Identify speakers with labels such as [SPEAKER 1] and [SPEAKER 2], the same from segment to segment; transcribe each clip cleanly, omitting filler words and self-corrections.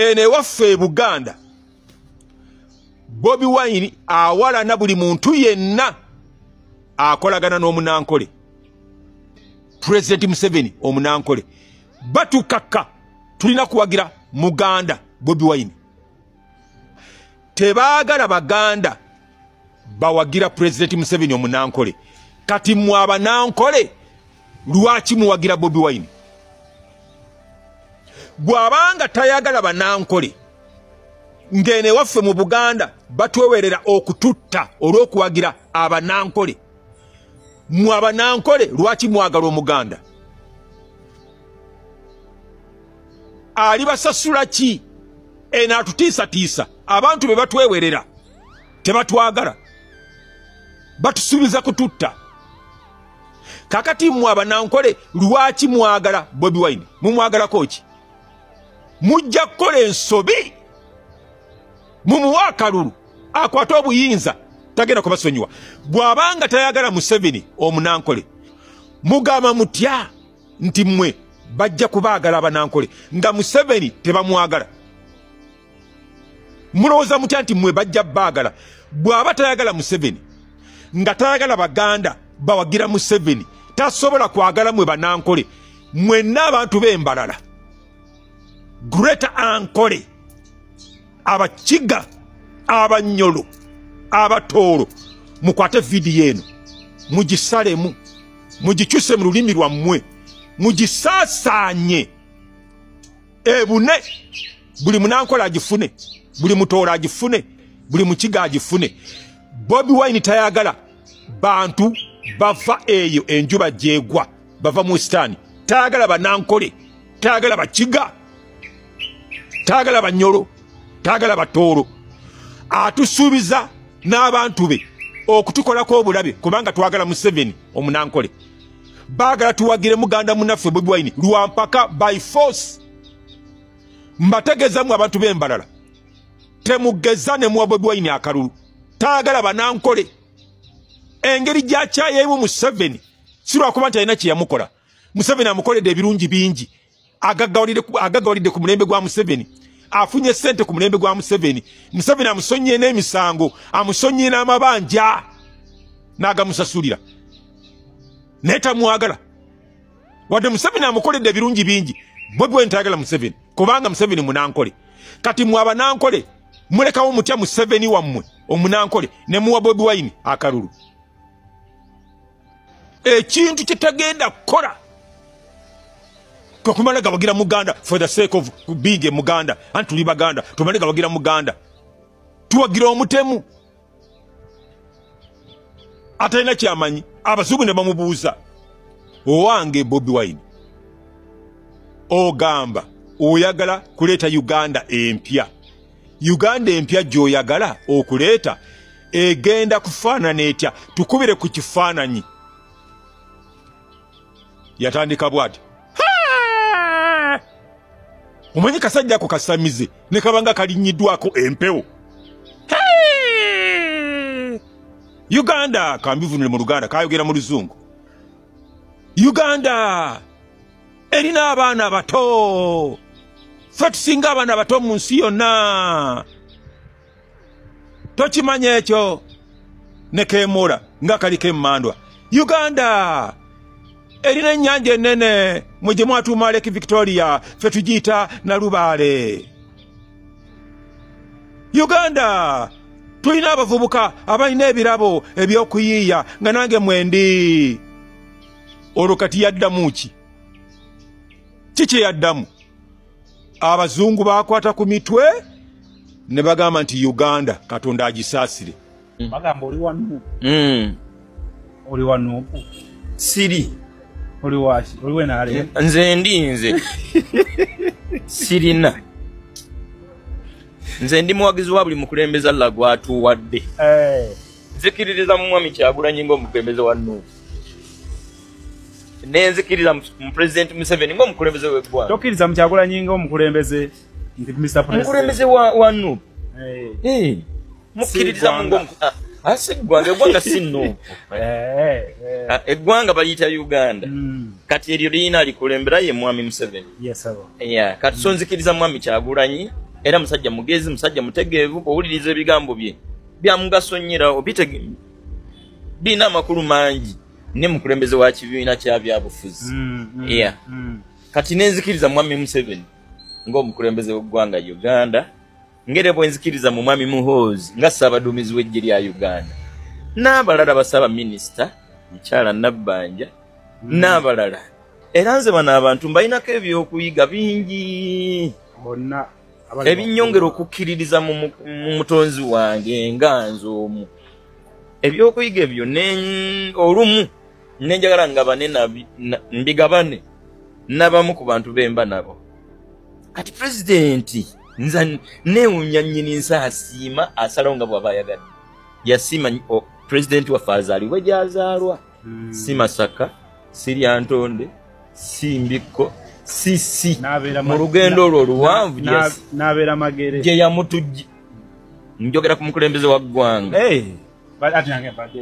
[SPEAKER 1] ene waffe Buganda Bobi Wine awala na buli muntu yenna akolagana n'omunankole President Museveni omunankole batukaka tulina kuwagira Muganda Bobi Wine tebaagala Baganda bawagira President Museveni omunankole kati mwaba nankole lwaki muwagira Bobi Wine bwabanga tayagala banankole ngene waffe mu Buganda batwewerera okututta olw'okuwagira abanankole mwaba nankole lwaki mwagala omuganda ali basasula ki enatutiisa abantu be batwewerera tebatwagala batusubiza kututta kakati mwaba nankole lwaki mwagala Bobi Wine mumwagala koki mujja kukola ensobi mumuwakalulu akwata obuyinza tagenda kubasonyiwa bwabanga tayagala Museveni omunankole mugamba mutya nti mmwe bajja kubaagala abanankole nga Museveni tebamwagala mulowooza mutya nti mmwe bajja baagala bwaba tayagala Museveni nga tayagala Baganda bawagira Museveni tasobola kwagala mwe banankole mwenna abantu b'embalala Greater Ankole abakiga abanyolo abatoolo mukwate video eno mugisalemu mugikyuse mu lulimi lwammwe mugisaasanye ebune buli munankola agifune buli mutoolo agifune buli mukiga agifune Bobi Wine tayagala bantu bava eyo enjuba jegwa bava mu Western tayagala banankole tayagala bakiga tayagala banyolo tayagala batoolo atusuubiza n'abantu be okutukolako obulabe kubanga twagala Museveni omunankole baagala tuwagire muganda munaffe Bobi Wine lwampaka by force mbategeza mu abantu b'embalala temugeza ne mu Bobi Wine akalulu tayagala banankole engeri gyakyayeemu Museveni si lwakuba nti alina kye yamukola Museveni amukoledde ebirungi bingi agagawalidde ku mulembe gwa Museveni afunye sente ku mulembe gwa Museveni Museveni amusonye n'emisango amusonye n'amabanja n'agamusasulira neta mwagala wadde Museveni amukoledde ebirungi bingi Bobi Wine tayagala Museveni kubanga Museveni munankole kati mwaba nankole mulekawo mutya Museveni wammwe omunankole ne muwa Bobi Wine akalulu ekintu kitagenda kukola kumala gabagira Muganda for the sake of being a Muganda and tuli Baganda tumale gabagira Muganda tuwagira omutemu atayina kyamanyi abazungu ne bamubuuza owange Bobi Wine ogamba oyagala kuleeta Uganda empya gy'oyagala okuleeta egenda kufaanana etya tukubire ku kifaananyi yatandika bwati omanyi kasajja ako kasamize ne kabanga kalinyiddwako empewo Uganda kambivunire mu Luganda kayogera mu Luzungu Uganda erina abaana bato ffe tusinga abaana bato mu nsi yonna tokimanya ekyo ne keemula nga kaliko emmandwa Uganda erina ennyanja ennene mwe gye mwatuuma Lake Victoria ffe tugiyita Nalubaale Uganda tulina abavubuka abalina ebirabo ebyokuyiiya nga nange mwendi olwo kati yaddamu kiki yaddamu abazungu bakwata ku mitwe ne bagamba nti Uganda Katonda agisaasire
[SPEAKER 2] bagamba oli wanu oli wanuupu
[SPEAKER 3] siri
[SPEAKER 2] oli washi oli wenale
[SPEAKER 3] nze ndinze sirina nze ndi muwagizi wa buli mukulembeza lagwatu wadde nzikiririza mu mwami Kyagulanyi ng'omukulembeze wa Nuupu nenzikiriza mu President Museveni ng'omukulembeze w'eggwanga
[SPEAKER 2] tokkiriza mu Kyagulanyi ng'omukulembeze nti Mr. President
[SPEAKER 3] omukulembeze wa Nuupu mukkiririza mu ng'omukulembeze ase eggwanga si Nuupu eggwanga baliyita Uganda kati eryo lirina alikulembera ye mwami Museveni
[SPEAKER 2] yes sir
[SPEAKER 3] kati so nzikiriza mwami Kyagulanyi era musajja mugezi musajja mutegeevu owuliriza ebigambo bye bya mugaso nnyira obite bina amakulu mangi ne mukulembeze wa kibiina kya byabufuzi kati nenzikiriza mwami Museveni ng'omukulembeze w'eggwanga Uganda ngere bwenzikiriza mu mwami Muhoozi nga ssaabaduumizi w'eggye lya Uganda n'abalala basaba minisita Mukyala Nabbanja n'abalala era nze bano abantu mbalinako ebyokuyiga bingi
[SPEAKER 2] bonna
[SPEAKER 3] ebinyongera okukkiririza mu mutonzi wange nga nze omu ebyokuyiga ebyo olumu nenjagala nga bane mbigabane n'abamu ku bantu bemba nabo kati pulezidenti nza neewunya nnyini nsa asiima asalawo nga bw'aba ayagadde yasiima pulezidenti waffe azaalibwe gy'azaalwa si Masaka si Lyantonde si Mbikko si mu lugendo olwo oluwanvu
[SPEAKER 2] n'abeera Magere
[SPEAKER 3] gye yamutujja njogera ku mukulembeze wa ggwanga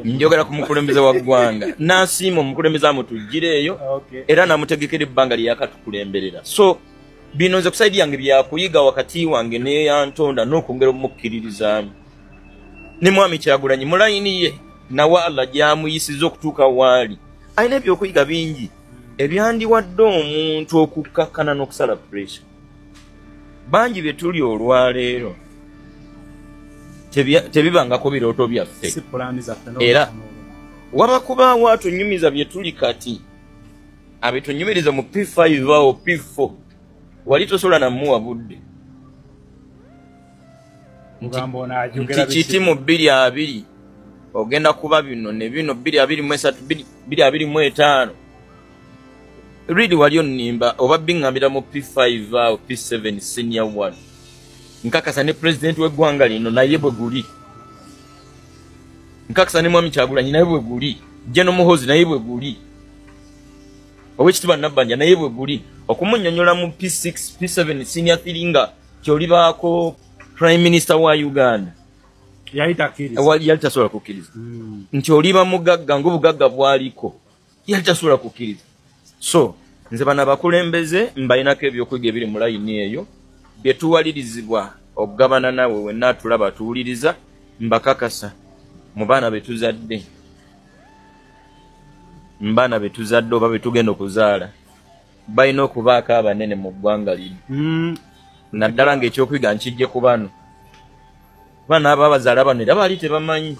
[SPEAKER 3] njogera ku mukulembeze wa ggwanga n'asiima omukulembeze amutujjireeyo era n'amutegekera ebbanga lyakatukulemberera so bino nze kusaidi yange byakuyiga wakati wange ne Yantonda n'okwongera omukkirirrizaamu ne mwami Kyagulanyi mu layini ye nawe Allah gy'amuyisiza okutuuka waali alina ebyokuyiga bingi ebyandiwadde omuntu okukkakkana n'okusala pressure bangi bye tuli olwaleero tebibangako birooto byaffe era wabakubaawo atunyumiza bye tuli kati abetunyumiriza mu P5 awo P4 wali tosobola namuwa budde kiti mu 2-2 ogenda kuba bino ne bino 2-2-3 2-2-5 Ridi wali onnimba oba bingambira mu P5 awo P7 senior 1 nkakasa ne president w'eggwanga lino naye bwe guli nkakasa ne mwami Kyagulanyi naye bwe guli General Muhoozi naye bwe guli Owekitiibwa Nabbanja naye bwe guli okumunnyonnyola mu P6 P7 senior 3 nga kyolibaako prime minister wa Uganda yali tasobola kukkiriza nti oliba mugagga ng'obugagga bwaliko yali tasobola kukkiriza so nze bano abakulembeze mbalinako ebyokuyiga ebiri mu layini eyo bye tuwalirizibwa okugabana nawe wenna tulaba tuwuliriza mbakakasa mu baana betuzadde mbaana betuzadde oba betugenda okuzaala balina okubaako abanene mu ggwanga lino naddala ng'ekyokuyiga nkijje ku bano baana aba bazaala bano era baali tebamanyi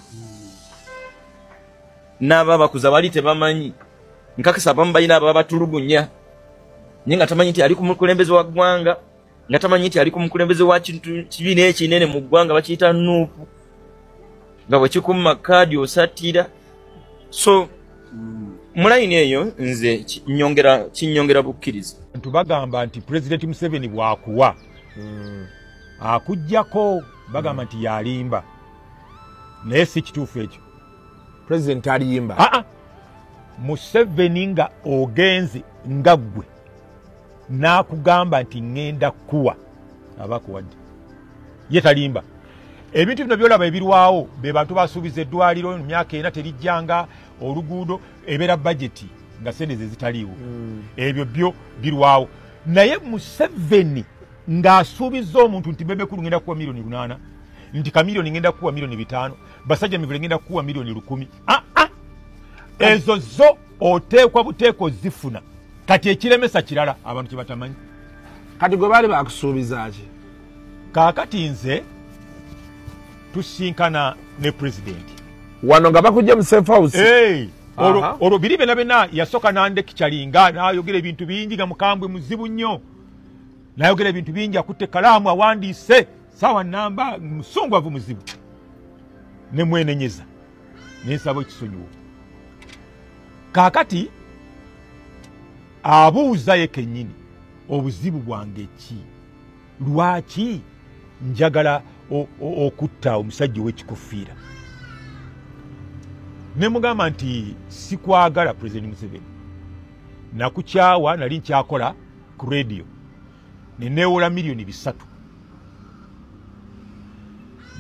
[SPEAKER 3] n'aba bakuza baali tebamanyi nkakasa abamu balina aba batulugunya naye nga tamanyi nti ali ku mukulembeze wa ggwanga nga tamanyi nti ali ku mukulembeze wa kibiina ekinene mu ggwanga bakiyita nuupu nga bwe kikumma kaadi osatira so mu layini eyo nze kinnyongera bukkiriza
[SPEAKER 1] bagamba nti President Museveni bw'akuwa akuggyako bagamba nti yalimba naye si kituufu ekyo
[SPEAKER 4] President aliyimba
[SPEAKER 1] Museveni nga ogenze nga ggwe n'akugamba nti ŋŋenda kuwa abakuwadde ye talimba ebintu bino byolaba ebirwawo be bantu basuubiza eddwaliro mu myaka ena terijjanga oluguudo ebeera bajeti nga sente ze zitaliiwo ebyo byo birwawo naye Museveni ng'asuubiza omuntu nti Bebekulu ngenda kuwa miliyoni 8 nti Kamiliyoni ngenda kuwa miliyoni 5 Basajja Mivule ngenda kuwa miliyoni 10 ezo zo oteekwa buteeko zifuna kati ekiremesa kirala abantu kye batamanyi
[SPEAKER 4] kati gwe baali bakusuubiza ki
[SPEAKER 1] kaakati nze tusinkana ne pulezidenti
[SPEAKER 4] wano nga bakujja mu safe house
[SPEAKER 1] olwo biri byonna byonna yasooka n'andeki kyalinga n'ayogera ebintu bingi nga mukambwe muzibu nnyo n'ayogera ebintu bingi akutte kalaamu awandiise saawa namba musongwavu muzibu ne mwenenyeza n'ensaba ekisonyiwo kaakati abuuza ye kennyini obuzibu bwange ki lwaki njagala okutta omusajja ow'ekikuffiira ne mugamba nti sikwagala President Museveni nakukyawa nali nkyakola ku radio neneewola miliyoni 3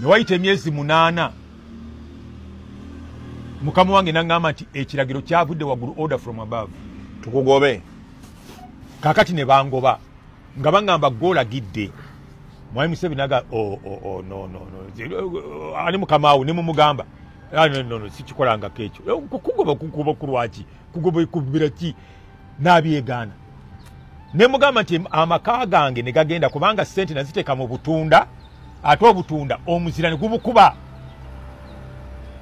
[SPEAKER 1] newayita emyezi 8 mukama wange nangamba nti ekiragiro kyavudde waggulu order from above
[SPEAKER 4] tukugobe
[SPEAKER 1] kakati ne bangoba nga bangamba golagidde Mwami Museveni aga no ali mukamaawo ne mumugamba no sikikolanga kekyo kugoba kulwaki kugoba kubira ki nabyegana ne mugamba nti amaka gange ne gagenda kubanga sente naziteka mu butunda ate obutunda omuzira ne gubukuba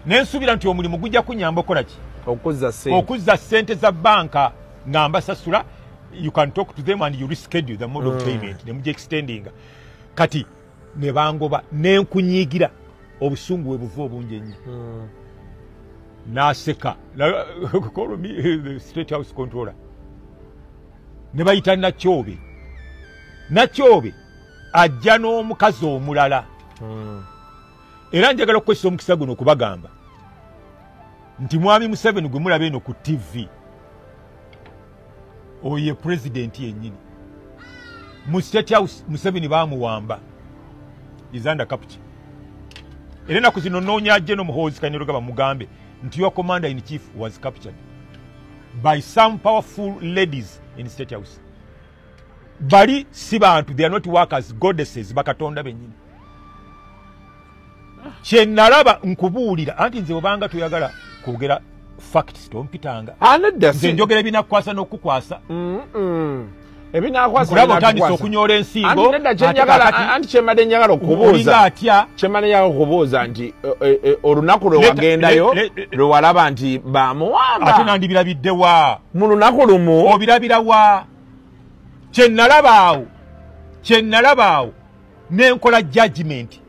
[SPEAKER 1] nensubira nti omulimu gujja kunyamba okolaki okuzza sente za banka ngamba sasula. You can talk to them and you reschedule the mode of payment ne muje extending kati ne bangoba nenkunyigira obusungu we buvo bunje nyi naseka call me the State House controller ne bayita na Kyobe ajja n'omukazi omulala era njagala okwesa omukisa guno okubagamba nti Mwami Museveni gwe mulabe eno ku TV oye president yennyini mu State House Museveni bamuwamba is under capture. Era naku zino noonya General Muhoozi Kainerugaba mugambe nti your commander in chief was captured by some powerful ladies in State House. Bali si bantu, they are not workers, goddesses bakatonda bennyini. Kyenalaba nkubuulira anti nze obanga tuyagala kwogera facts tompitanga. Nze njogera ebinakukwasa n'okukwasa.
[SPEAKER 4] Ebinakwasa
[SPEAKER 1] kulaba otandise okunyola ensingo
[SPEAKER 4] anti kyemade njagala okubuuza kyemade njagala okubuuza nti olunaku lwe wagendayo lwe walaba nti bamuwamba
[SPEAKER 1] ate nandibirabidde wa
[SPEAKER 4] mu lunaku lumu
[SPEAKER 1] obirabira wa kyenalabaawo nenkola judgment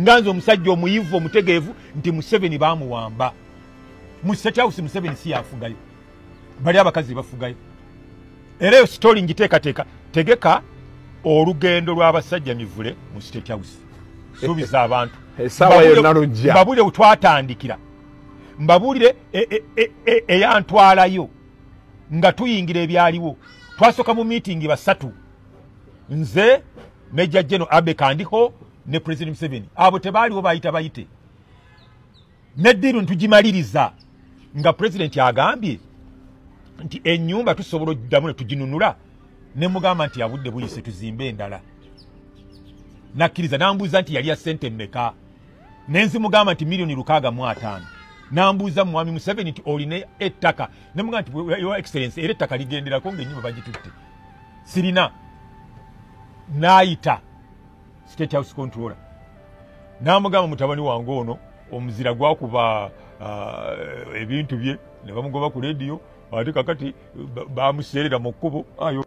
[SPEAKER 1] nganze omusajja omuyivu omutegeevu nti Museveni bamuwamba mu State House. Museveni si yafugayo, bali abakazi bafugayo. Era eyo story ngiteekateeka tegeka olugendo lw'abasajja mivule mu State House. Suubiza abantu
[SPEAKER 4] esawa yonna lujja
[SPEAKER 1] mbabuulire wetwatandikira, mbabuulire eyantwalayo nga tuyingira ebyaliwo. Twasooka mu meeting basatu, nze Major General Abe Kandiho ne President Museveni. Abo tebaaliwo bayite neddiru ntugimaliriza nga President agambye nti ennyumba tusobola oddamu ne tuginunula, ne mugamba nti abudde buyise tuzimbe endala. Nakkiriza nambuuza nti yali ya ssente mmeka, nenzi mugamba nti $650,000. Nambuuza Mwami Museveni nti olina ettaka, ne mugamba nti Your Excellency era ettaka ligenderako ng'ennyumba bagitutte. Sirina. Naayita State House controller namugamba mutabani wange ono omuzira gwakuba ebintu bye ne bamugoba ku radio ate kakati bamuserera mu kkubo ayo.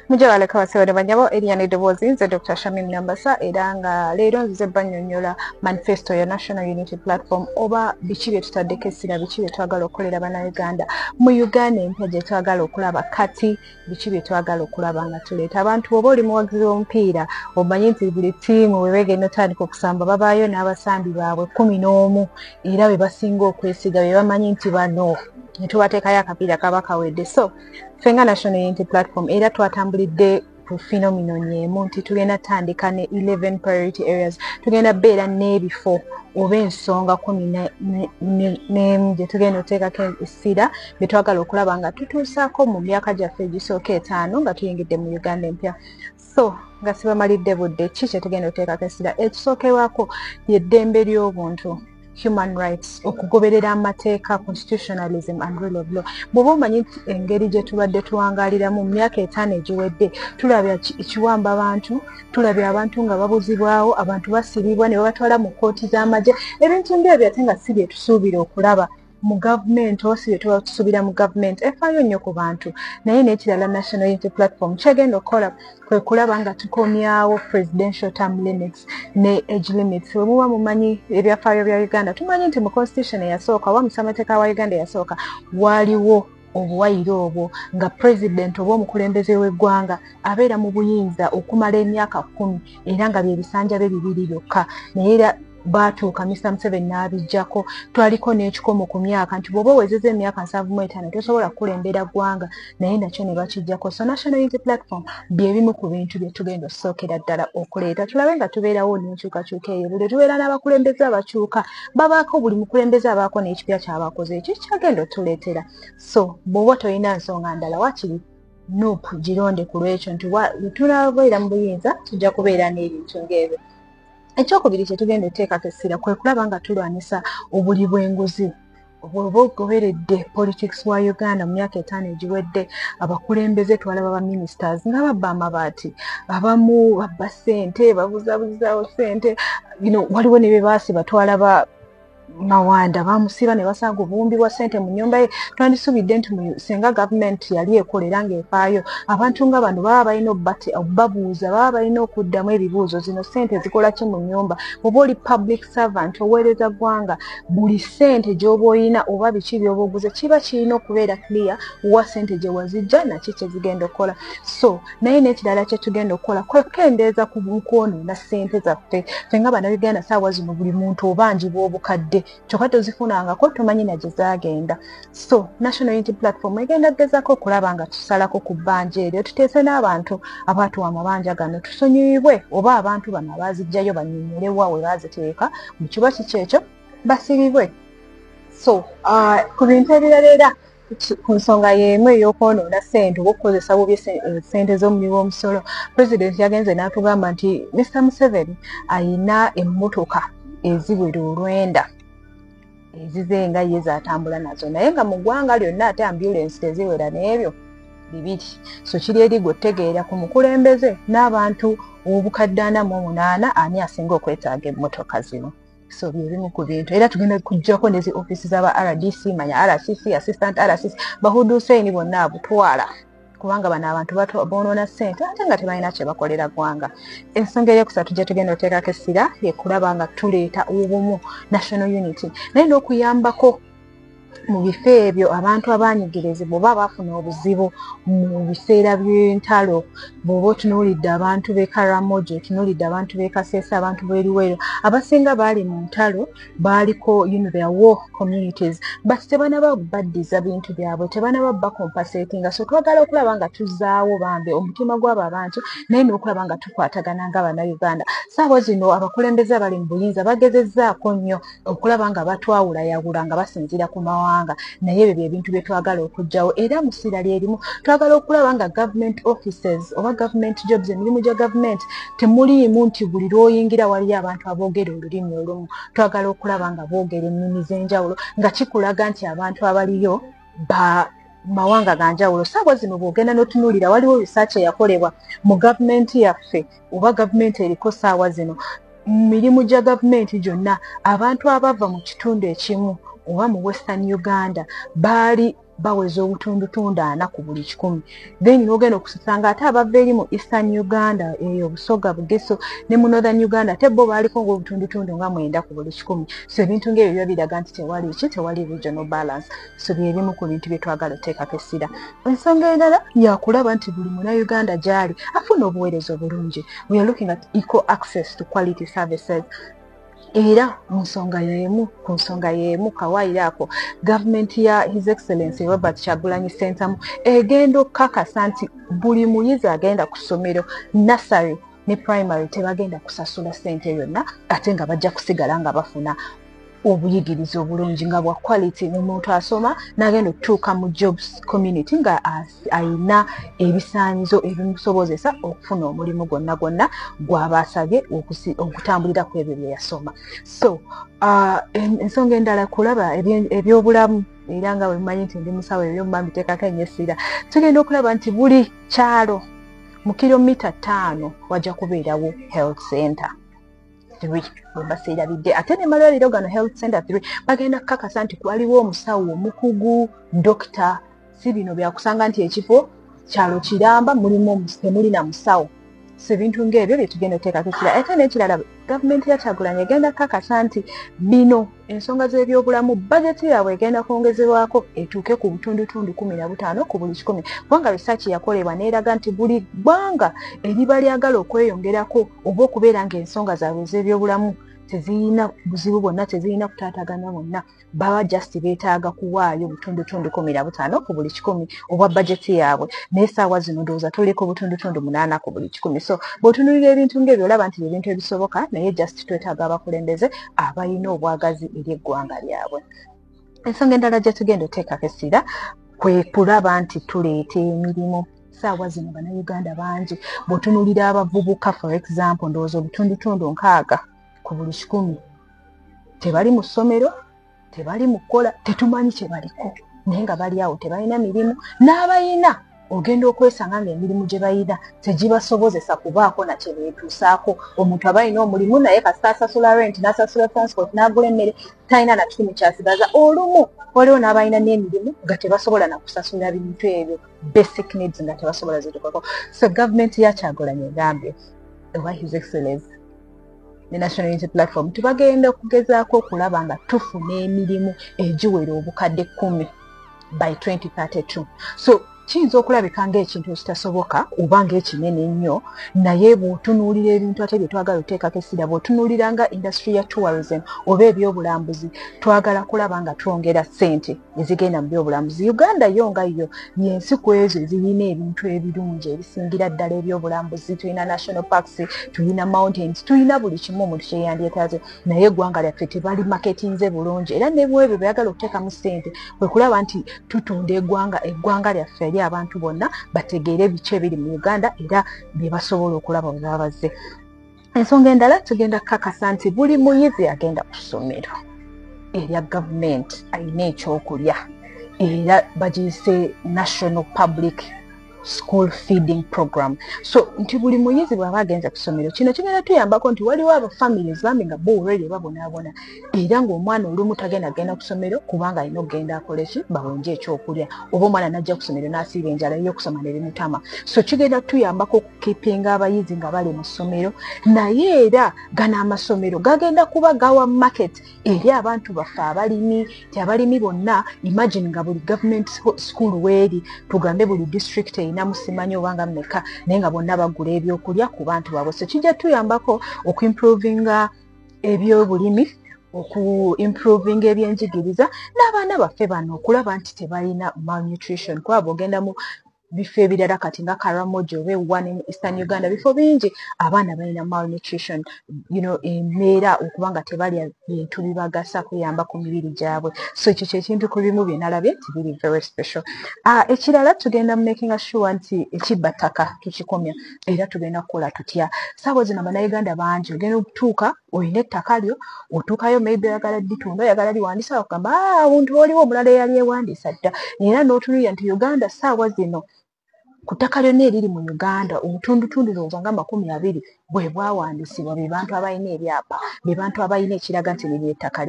[SPEAKER 5] Mujawale kabasebale banyabo Eliane Devozi nze Dr. Shamim Nambasa era nga leero nzize bannyonnyola manifesto ya National Unity Platform oba biki bye tutaddeko essira, biki bye twagala okukolera bannayuganda mu Uganda empya gye twagala okulaba kati, biki bye twagala okulaba nga tuleeta abantu. Oba oli muwagizi w'omupiira omanyi nti buli ttiimu bwe begenda otandika okusamba babaayo n'abasambi baabwe 11 era be basinga okwesiga be bamanyi nti bano netubateekayo akapiira kaba kawedde. So fenga National Unity Platform era twatambulidde ku phenomenon y'emu nti tugenda tandika ne 11 priority areas, tugenda beera n'ebifo oba ensonga 10 gye tugenda oteekako essira bye twagala okulaba nga tutuusaako mu myaka gyaffe egisooka 5 nga tuyingidde mu Uganda empya. So nga sibamalidde budde, ki kye tugenda oteekako essira? Ekisookerwako ly'eddembe ly'obuntu, human rights, okugoberera amateeka, constitutionalism and rule of law. Bw'oba omanyi engeri gye tubadde tuwangaaliramu mu myaka 5 egiwedde, tulabya ekiwamba abantu, tulabya abantu nga babuzibwawo, abantu basibibwa ne babatwala mu kkooti z'amagye. Ebintu ng'ebyo ate nga si bye tusuubira okulaba mu gavumenti oba si bye tuba tusuubira mu gavumenti. Efaayo nnyo ku bantu. Naye n'ekirala National Unity Platform kyegenda okukola kwe kulaba nga tukomyawo presidential term limits ne age limits. Bwe muba mumanyi ebyafaayo bya Uganda, tumanyi nti mu constitution eyasooka oba mu ssemateeka wa Uganda eyasooka waaliwo obuwayiro obwo nga president oba omukulembeze w'eggwanga abeera mu buyinza okumala emyaka 10 era nga bye bisanja bye 2 byokka. Naye era baatuuka Mr. Museveni n'abijjako, twaliko n'ekikomo ku myaka nti bw'oba owezezza emyaka 75 tosobola kukulembera ggwanga, naye nakyo ne bakijjako. So National Unity Platform bye bimu ku bintu bye tugenda okusookera ddala okuleeta, tulabe nga tubeerawo n'enkyukakyuka eyo. Buli tubeera n'abakulembeze abakyuka, babaako buli mukulembeze abaako n'ekipya ky'abakoze, ekyo kyagenda otuleetera. So bw'oba tolina nsonga ndala wakiri nuupu gironde ku lwekyo nti tunabeera mu buyinza tujja kubeera n'ebintu ng'ebyo. Ekyokubiri kye tugenda oteekako essira kwe kulaba nga tulwanyisa obuli bw'enguzi. Bw'oba ogoberedde politics wa Uganda mu myaka 5 egiwedde, abakulembeze twalaba ba ministers nga babba amabaati, abamu babba ssente, babuzabuzaawo ssente, waliwo ne bye baasiba twalaba Mawanda bamusiba ne basanga obumbi bwa ssente mu nnyumba ye. Twandisubidde nti senga gavumenti yali ekolera ng'efaayo, abantu nga bano baba balina obbabuuza, baba balina okuddamu ebibuuzo, zino ssente zikola ki mu nnyumba? Oba oli public servant oweereza ggwanga, buli ssente gy'oba oyina oba biki by'oba oguze kiba kirina okubeera clear wa ssente gye wazijja naki kye zigenda okukola. So naye n'ekirala kye tugenda okukola kwekendeeza ku kwonoona ssente zaffe. Ffe nga bannayuganda saawa zino buli muntu obanjibwa obukadde kyokka tozifunangako tomanyi na gye zaagenda. So National Unity Platform egenda gezaako okulaba nga tusalako ku bbanja eryo, tuteese n'abantu abaatuwa amabanja gano tusonyiyibwe, oba abantu bano abaazijjayo banyonyolewa we baaziteeka mu kiba kiki ekyo basibibwe. So ku bintu ebirala era ku nsonga y'emu ey'okwonoona ssente oba okukozesa bubi ssente z'omulimu w'omusolo, Pulezidenti yagenze n'atugamba nti Mr. Museveni ayina emmotoka eziwera 9 ezizenga ye zatambula nazo, naye nga mu ggwanga lyonna ate ambulance teziwera n'ebyo 2. So kiri eri gwe otegeera ku mukulembeze n'abantu obukadde 48 ani asinga okwetaaga emmotoka zino. So bye bimu ku bintu era tugenda kujjako nezi office z'aba RDC, manya RCC, assistant RCC, bahuduseini bonna abutwala kubanga bano abantu boonoona ssente ate nga tebalina kye bakolera ggwanga. Ensonga eyokusatu gye tugenda oteekako essira ye kulaba nga tuleeta obumu, national unity, naye n'okuyambako mu bifo ebyo abantu abanyigirizibwa oba baafuna obuzibu mu biseera by'entalo. Bw'oba otunuulidde abantu b'e Karamoja, otunuulidde abantu b'e Kasese, abantu b'e Luweero, abasinga baali mu ntalo baaliko their war communities, but tebanaba baddiza bintu byabwe, tebanaba bakompensatinga. So twagala okulaba nga tuzzaawo bambi omutima gw'abo abantu, naye n'okulaba nga tukwatagana ng'Abannayuganda. Saawa zino abakulembeze abali mu buyinza bagezezzaako nnyo okulaba nga batwawulayawula nga basinziira ku mawanga, naye ebyo byebintu bye twagala okugyawo. Era mu ssira lyerimu twagala okulaba nga government offices oba government jobs, emirimu gya gavumenti temuliimu nti buli lw'oyingira waliyo abantu aboogera olulimi olumu. Twagala okulaba nga boogera ennimi z'enjawulo nga kikulaga nti abantu abaliyo mawanga ga njawulo. Saawa zino bw'ogenda n'otunuulira waliwo research eyakolebwa mu gavumenti yaffe oba gavumenti eriko saawa zino mu mirimu gya gavumenti gyonna, abantu abava mu kitundu ekimu oba mu Western Uganda baali baweza obutundutundu 4 ku buli 100. Then n'ogenda okusanga ate abava eri mu Eastern Uganda eyo Busoga, Bugeso ne mu Northern Uganda ate bo baaliko ng'obutundutundu nga 9 ku buli 100. So ebintu ng'ebyo biba biraga nti tewali regional balance. So bye bimu ku bintu bye twagala oteekako essira. Ensonga endala yakulaba nti buli Munnayuganda gy'ali afuna obuweereza obulungi. We are looking at equal access to quality services. Era ku nsonga y'emu kawaayiro ako gavumenti ya His Excellency Robert Kyagulanyi Ssentamu egenda okukakasa nti buli muyizi agenda ku ssomero nursery ne primary tebagenda kusasula ssente yonna ate nga bajja kusigala nga bafuna obuyigiriza obulungi nga bwa quality. Omuntu asoma n'agenda okutuuka mu jobs community nga ayina ebisaanyizo ebimusobozesa okufuna omulimu gwonna gw'aba asabye okutambulira ku ebyo bye yasoma. So ensonga endala kulaba ebyobulamu, era nga bwe mumanyi nti ndi musawo ebyomumba mbiteekako ennyo essira, tugenda okulaba nti buli kyalo mu kilomita 5 wajja kubeerawo health center 3 bwebaseerabidde. Ate ne malwaliro gano health center 3 bagenda kukakasa nti waliwo omusawo omukugu, dokita. Si bino byakusanga nti ekifo kyalo kiramba temuli na musawo. So ebintu ng'ebyo bye tugenda oteekako essira. Ate n'ekirala gavumenti ya Kyagulanyi egenda kukakasa nti bino ensonga z'ebyobulamu bajeti yaabwe egenda kwongezebwako etuuke ku butundutundu 15 ku buli 100. Kubanga research yakolebwa n'eraga nti buli ggwanga eriba lyagala okweyongerako oba okubeera ng'ensonga zaabwe z'ebyobulamu tezirina buzibu bwonna, tezirina kutaatagana bonna, baba just beetaaga kuwaayo butundutundu 15 ku buli 100 obwa bajeti yaabwe. Naye saawa zino ndowooza tuliko butundutundu 8 ku buli 100. So bw'otunuulira ebintu ng'ebyo olaba nti ebintu ebisoboka, naye just twetaaga abakulembeze abalina obwagazi eri eggwanga lyabwe. Ensonga endala gye tugenda oteekako essira kwe kulaba nti tuleeta emirimu. saawa zino bannayuganda bangi bw'otunuulira abavubuka for example ndowooza obutundutundu 6 ku buli 100 tebali mu ssomero tebali mu kukola tetumanyi kye baliko naye nga bali awo tebalina mirimu n'abayina ogenda okwesanga ng'emirimu gye bayina tegibasobozesa kubaako na kye beetuusaako omuntu aba alina omulimu naye kasita asasula rent n'asasula transport n'agula emmere talina na kikumi kyasigaza olumu waliwo n'abalina n'emirimu nga tebasobola na kusasula bintu ebyo basic needs nga tebasobola zitukako so gavumenti ya Kyagulanyi egambye owa his excellence ne National Unity Platform tubagenda okugezaako okulaba nga tufuna emirimu egiwera obukadde 10 by 2032 so kiyinza okulabika ng'ekintu ekitasoboka oba ng'ekinene ennyo naye bw'otunuulira ebintu ate bye twagala oteekako essira bw'otunuulira nga industry ya tourism oba ebyobulambuzi twagala kulaba nga twongera ssente ezigenda mu byobulambuzi Uganda yo nga yo y'ensi ku ezo ezirina ebintu ebirungi ebisingira ddala ebyobulambuzi tulina national parks tulina mountains tulina buli kimu omuntu kye yandyetaaze naye eggwanga lyaffe tebali marketinze bulungi era ne bwebyo byagala okuteekamu ssente kwe kulaba nti tutunda eggwanga lyaffe eri abantu bonna bategeere biki ebiri mu Uganda era bye basobola okulaba bwe baba bazze ensonga endala tugenda kukakasa nti buli muyizi agenda ku ssomero erya gavumenti alina ekyokulya era bagiyise National Public School Feeding Program so nti buli muyizi bw'aba agenze ku ssomero kino kigenda tuyambako nti waliwo aba families bambi nga bo already babonaabona era ng'omwana olumu tagenda ku ssomero kubanga alina okugenda akola ki bawonje ekyokulya oba omwana najja ku ssomero n'asiiba enjala y'okusoma ne bimutama so kigenda tuyambako okukipinga abayizi nga bali mu ssomero naye era gano amasomero gagenda kuba gawa market eri abantu baffe abalimi ti abalimi bonna imagine nga buli government school weeri tugambe buli district namusimanyi obanga mmeka naye nga bonna bagula ebyokulya ku bantu baabwe so kijja tuyambako okuimprovinga ebyobulimi okuimprovinga ebyenjigiriza n'abaana baffe bano okulaba nti tebalina malnutrition kuba bw'ogenda mu bifo ebirala kati nga Karamoja oba One in Eastern Uganda bifo bingi abaana balina malnutrition embeera okubanga tebalya bintu bibagasa kuyamba ku mibiri gyabwe so ekyo kyekintu ku bimu bye nalabye nti biri very special ekirala tugenda making sure nti ekibbataka tukikomya era tugenda kukola tutya saawa zino bannayuganda bangi ogenda okutuuka olina ettaka lyo otuukayo maybe oyagala ditunda oyagala liwandiisa okugamba omuntu waliwo omulala eyali ewandiisa dda era n'otunulira nti Uganda saawa zino ku ttaka lyonna eriri mu Uganda obutundutundu lowooza nga 20 bwe bwawandiisibwa be bantu abalina ebyapa be bantu abalina ekiraga nti liri ettaka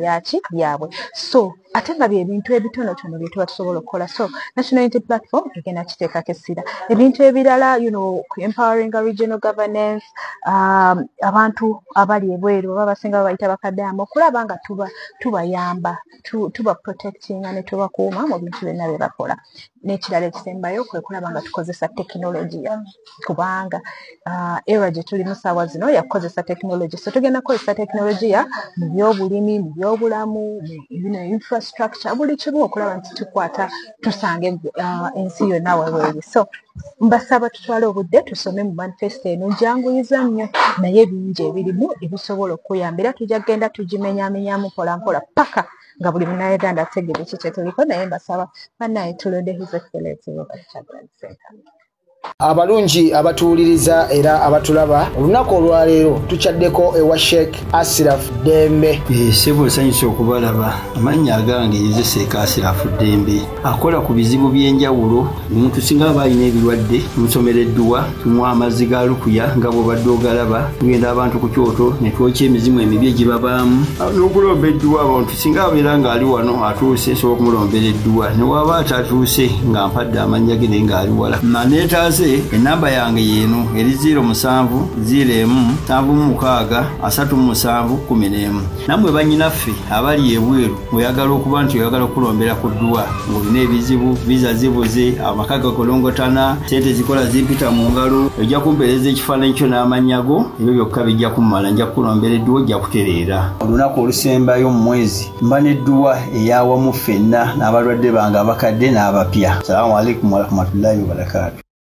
[SPEAKER 5] lyabwe so ate nga byebintu ebitonotono bye tuba tusobola okukola so National Unity Platform egenda kiteekako essira ebintu ebirala empowering regional governance abantu abali ebweru baba basinga babayita bakaddaama okulaba nga tubayamba tuba protectinga ne tubakuuma mu bintu byonna bye bakola n'ekirala ekisembayo kwe kulaba nga tukozesa tekinologiya kubanga era gye tulimu saawa zino yakukozesa tekinologiya so tugenda kukozesa tekinologiya mu byobulimi mu byobulamu mu infrastructure buli kimu okulaba nti tukwata tusanga ensi yonna weweri so mbasaba tutwale obudde tusome mu manifesto eno njanguyiza nnyo naye bingi ebirimu ebisobola okuyamba era tujja kugenda tugimenyaamenyamu mpolampola paka nga buli munnayuganda ategeera eki kyetuliko naye mbasaba bannaye tulonde his excellence Robert Kyagulanyi Ssentamu
[SPEAKER 6] abalungi abatuwuliriza era abatulaba olunaku olwaleero tukyaddeko ewa Sheikh Ashraf Dembe
[SPEAKER 7] sebo sanyusa okubalaba amannya agange yezeseeka Ashraf Dembe akola ku bizibu by'enjawulo omuntu singa aba alina ebirwadde tumusomereddwa tumuwa amazzi ga lukuya nga bw'obadde ogalaba tugenda abantu ku kyoto ne twokya emizimu emibi egibabaamu n'okulomba edduwa abantu singa abeera ng'ali wano atuuse nsobola okumulombeera edduwa ne waba atatuuse nga mpadde amannya ge naye ng'ali wala maneetaase enamba yange yeeno eri 0707363711 nammwe bannyinaffe abali ebweru oyagala okuba nti oyagala okulombera ku dduwa ng'olina ebizibu viza zibuze amaka gakolongotana sente zikola zimpita mu ngalo ojja kumpeereza ekifaananyi kyo n'amanyago ebyo byokka bijja kummala nja kukulombera edduwa ojja kutereera olunaku olusembayo mu mwezi mba n'edduwa eyawamu ffenna n'abalwadde bange abakadde n'abapya salaamu alaikum warahmatullahi wabarakatu